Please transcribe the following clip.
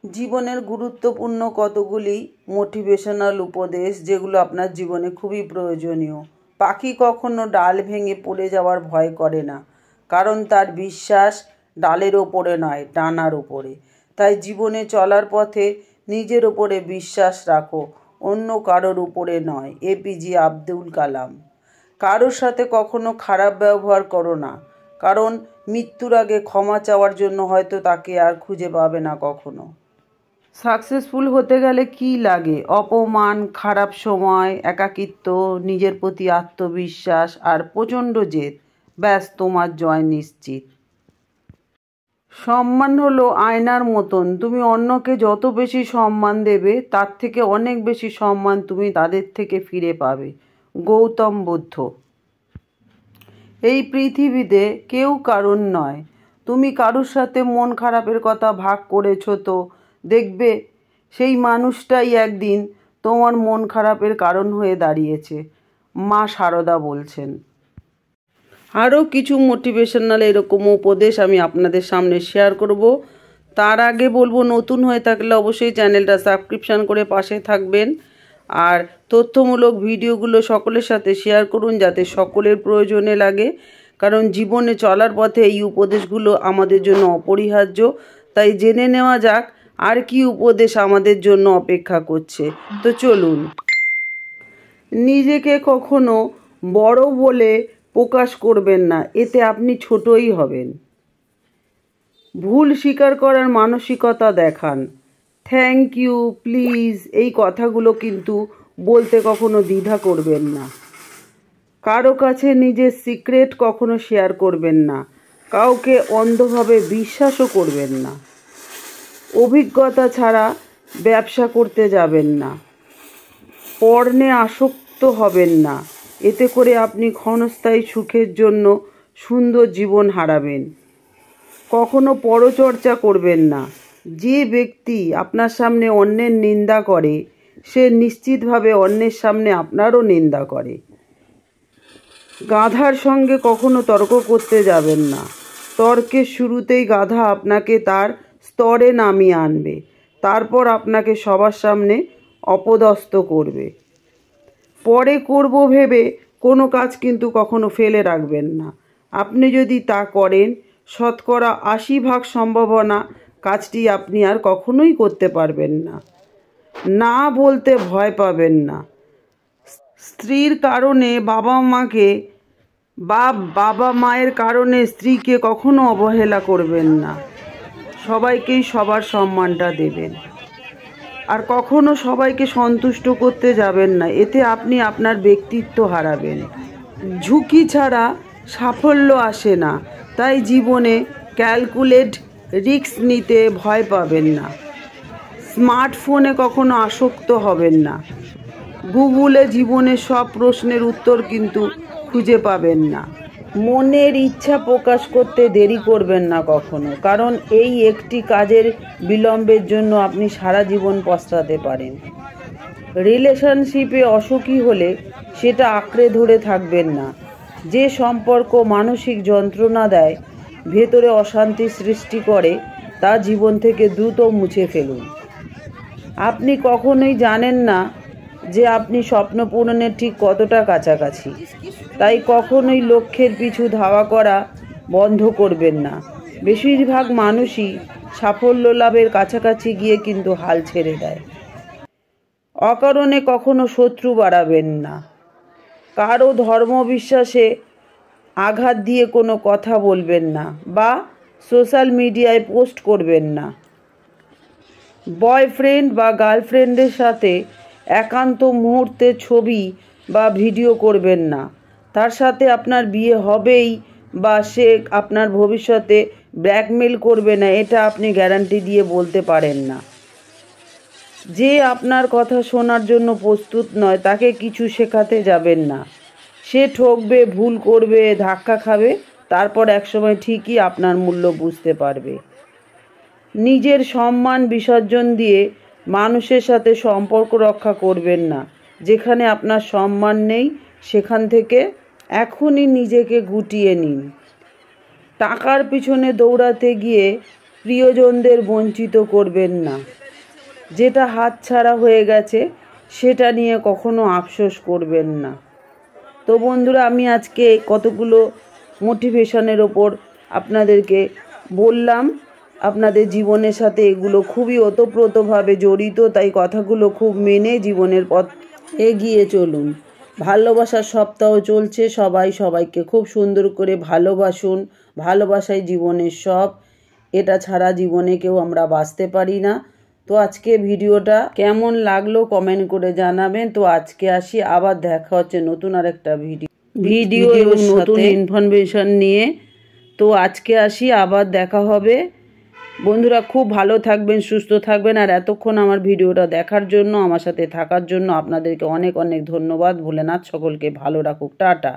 জীবনের গুরুত্বপূর্ণ কতগুলি মোটিভেশনাল উপদেশ যেগুলো আপনার জীবনে খুবই প্রয়োজনীয়। পাখি কখনো ডাল ভেঙে পড়ে যাওয়ার ভয় করে না, কারণ তার বিশ্বাস ডালের ওপরে নয়, ডানার ওপরে। তাই জীবনে চলার পথে নিজের ওপরে বিশ্বাস রাখো, অন্য কারোর উপরে নয়। এপিজে আব্দুল কালাম। কারোর সাথে কখনো খারাপ ব্যবহার করো না, কারণ মৃত্যুর আগে ক্ষমা চাওয়ার জন্য হয়তো তাকে আর খুঁজে পাবে না কখনো। সাকসেসফুল হতে গেলে কি লাগে? অপমান, খারাপ সময়, একাকিত্ব, নিজের প্রতি আত্মবিশ্বাস আর প্রচণ্ড জেদ। ব্যাস, তোমার জয় নিশ্চিত। সম্মান হলো আয়নার মতন। তুমি অন্যকে যত বেশি সম্মান দেবে, তার থেকে অনেক বেশি সম্মান তুমি তাদের থেকে ফিরে পাবে। গৌতম বুদ্ধ। এই পৃথিবীতে কেউ কারণ নয়। তুমি কারোর সাথে মন খারাপের কথা ভাগ করেছো তো দেখবে সেই মানুষটাই একদিন তোমার মন খারাপের কারণ হয়ে দাঁড়িয়েছে। মা শারদা বলছেন। আরও কিছু মোটিভেশনাল এরকম উপদেশ আমি আপনাদের সামনে শেয়ার করব। তার আগে বলবো, নতুন হয়ে থাকলে অবশ্যই চ্যানেলটা সাবস্ক্রিপশান করে পাশে থাকবেন, আর তথ্যমূলক ভিডিওগুলো সকলের সাথে শেয়ার করুন যাতে সকলের প্রয়োজনে লাগে, কারণ জীবনে চলার পথে এই উপদেশগুলো আমাদের জন্য অপরিহার্য। তাই জেনে নেওয়া যাক আর কি উপদেশ আমাদের জন্য অপেক্ষা করছে। তো চলুন। নিজেকে কখনো বড় বলে প্রকাশ করবেন না, এতে আপনি ছোটই হবেন। ভুল স্বীকার করার মানসিকতা দেখান। থ্যাংক ইউ, প্লিজ, এই কথাগুলো কিন্তু বলতে কখনো দ্বিধা করবেন না। কারো কাছে নিজের সিক্রেট কখনো শেয়ার করবেন না। কাউকে অন্ধভাবে বিশ্বাসও করবেন না। অভিজ্ঞতা ছাড়া ব্যবসা করতে যাবেন না। পর্নে আসক্ত হবেন না, এতে করে আপনি ক্ষণস্থায়ী সুখের জন্য সুন্দর জীবন হারাবেন। কখনো পরচর্চা করবেন না। যে ব্যক্তি আপনার সামনে অন্যের নিন্দা করে, সে নিশ্চিতভাবে অন্যের সামনে আপনারও নিন্দা করে। গাধার সঙ্গে কখনো তর্ক করতে যাবেন না। তর্কের শুরুতেই গাধা আপনাকে তার স্তরে নামিয়ে আনবে, তারপর আপনাকে সবার সামনে অপদস্থ করবে। পরে করব ভেবে কোনো কাজ কিন্তু কখনো ফেলে রাখবেন না। আপনি যদি তা করেন, 80% সম্ভাবনা কাজটি আপনি আর কখনোই করতে পারবেন না। না বলতে ভয় পাবেন না। স্ত্রীর কারণে বাবা মায়ের কারণে স্ত্রীকে কখনো অবহেলা করবেন না। সবাইকেই সবার সম্মানটা দেবেন, আর কখনো সবাইকে সন্তুষ্ট করতে যাবেন না, এতে আপনি আপনার ব্যক্তিত্ব হারাবেন। ঝুঁকি ছাড়া সাফল্য আসে না, তাই জীবনে ক্যালকুলেট রিস্ক নিতে ভয় পাবেন না। স্মার্টফোনে কখনো আসক্ত হবেন না। গুগলে জীবনের সব প্রশ্নের উত্তর কিন্তু খুঁজে পাবেন না। মনের ইচ্ছা প্রকাশ করতে দেরি করবেন না কখনো, কারণ এই একটি কাজের বিলম্বের জন্য আপনি সারা জীবন পস্তাতে পারেন। রিলেশনশিপে অসুখী হলে সেটা আঁকড়ে ধরে থাকবেন না। যে সম্পর্ক মানসিক যন্ত্রণা দেয়, ভেতরে অশান্তি সৃষ্টি করে, তা জীবন থেকে দ্রুত মুছে ফেলুন। আপনি কখনোই জানেন না যে আপনি স্বপ্ন পূরণের ঠিক কতটা কাছাকাছি, তাই কখনোই লক্ষ্যের পিছু ধাওয়া করা বন্ধ করবেন না। বেশিরভাগ মানুষই সাফল্য লাভের কাছাকাছি গিয়ে কিন্তু হাল ছেড়ে দেয়। অকারণে কখনো শত্রু বাড়াবেন না। কারো ধর্মবিশ্বাসে আঘাত দিয়ে কোনো কথা বলবেন না বা সোশ্যাল মিডিয়ায় পোস্ট করবেন না। বয়ফ্রেন্ড বা গার্লফ্রেন্ডের সাথে একান্ত মুহূর্তে ছবি বা ভিডিও করবেন না। তার সাথে আপনার বিয়ে হবেই বা সে আপনার ভবিষ্যতে ব্ল্যাকমেল করবে না, এটা আপনি গ্যারান্টি দিয়ে বলতে পারেন না। যে আপনার কথা শোনার জন্য প্রস্তুত নয়, তাকে কিছু শেখাতে যাবেন না। সে ঠকবে, ভুল করবে, ধাক্কা খাবে, তারপর একসময় ঠিকই আপনার মূল্য বুঝতে পারবে। নিজের সম্মান বিসর্জন দিয়ে মানুষের সাথে সম্পর্ক রক্ষা করবেন না। যেখানে আপনার সম্মান নেই, সেখান থেকে এখনই নিজেকে গুটিয়ে নিন। টাকার পিছনে দৌড়াতে গিয়ে প্রিয়জনদের বঞ্চিত করবেন না। যেটা হাতছাড়া হয়ে গেছে সেটা নিয়ে কখনো আফসোস করবেন না। তো বন্ধুরা, আমি আজকে কতগুলো মোটিভেশনের ওপর আপনাদেরকে বললাম। আপনাদের জীবনের সাথে এগুলো খুবই ওতপ্রোতভাবে জড়িত, তাই কথাগুলো খুব মেনে জীবনের পথ এগিয়ে চলুন। ভালোবাসার সপ্তাহ চলছে, সবাই সবাইকে খুব সুন্দর করে ভালোবাসুন। ভালোবাসাই জীবনের সব, এটা ছাড়া জীবনে কেউ আমরা বাঁচতে পারি না। তো আজকে ভিডিওটা কেমন লাগলো কমেন্ট করে জানাবেন। তো আজকে আসি, আবার দেখা হচ্ছে নতুন আরেকটা ভিডিও এবং নতুন ইনফরমেশন নিয়ে। তো আজকে আসি, আবার দেখা হবে। বন্ধুরা, খুব ভালো থাকবেন, সুস্থ থাকবেন। আর এতক্ষণ আমার ভিডিওটা দেখার জন্য, আমার সাথে থাকার জন্য আপনাদেরকে অনেক অনেক ধন্যবাদ। ভোলেনাথ সকলকে ভালো রাখুক। টাটা।